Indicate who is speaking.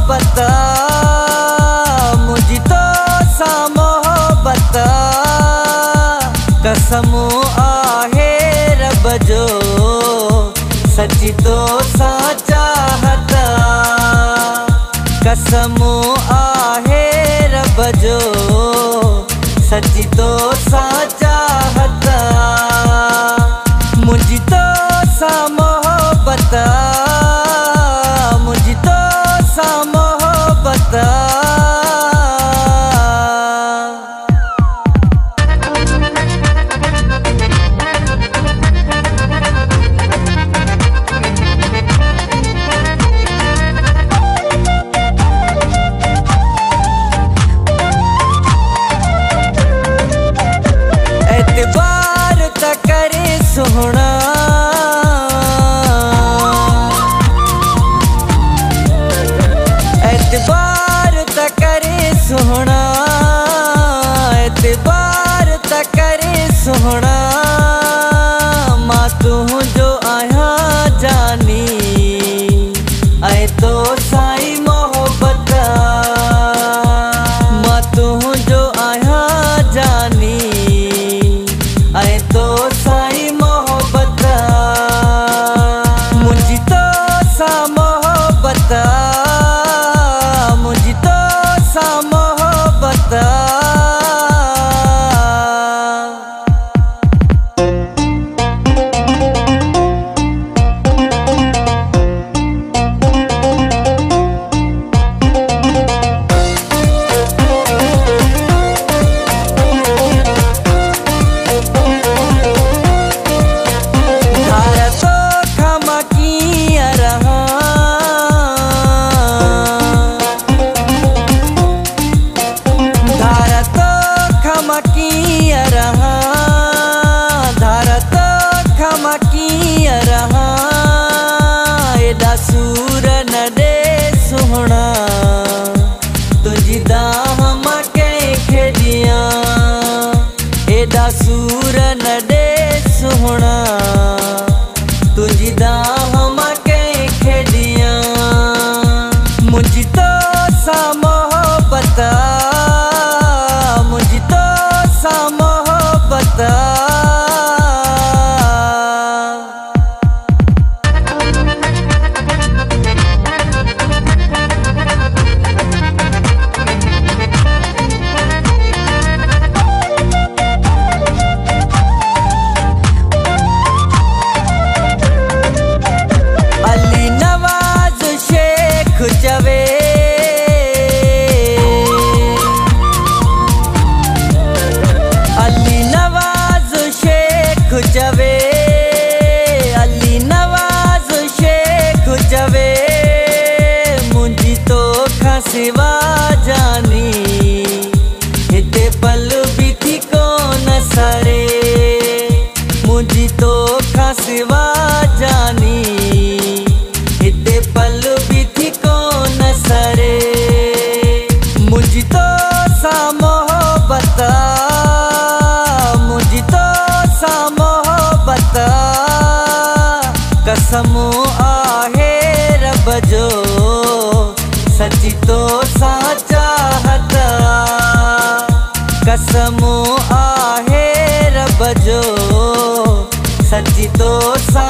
Speaker 1: मोहब्बत मुझी तो सा मोहब्बत कसम आहे रब जो सच्ची तो सा चाहत कसम आहे रब जो सच्ची तो सा चाहत मुझी तो सा मोहब्बत मुझी तो सा मोहब्बत एतबार त करे सोहना एतबार त करे सोहना एतबार त करे सोहना मां तू जो आया जानी ऐ तो साई मोहब्बत मां तू जो आया जानी ऐ तो साई मोहब्बत मुझी तो सा मोहब्बत मुझी तो सा मोहब्बत सूर न दे सोहना तुझी दाह मां कई खेदियां एदा सूर न दे सोहना तुझी दाह मां कई खेदियां मुझी तो सा मोहब्बत मुझी तो सा मोहब्बत जवे अली नवाज शेख जवे अली नवाज शेख जवे मुझी तो खा सिवा जानी हिते पल भी थी कौन सरे मुझी तो खा सिवा जानी हिते पल भी थी कौन सरे मुझी तो सा मोहब्बत मुझी तो सा मोहब्बत कसम आहे रब जो सच्ची तो सा चाहत कसम आहे रब जो सच्ची तो सा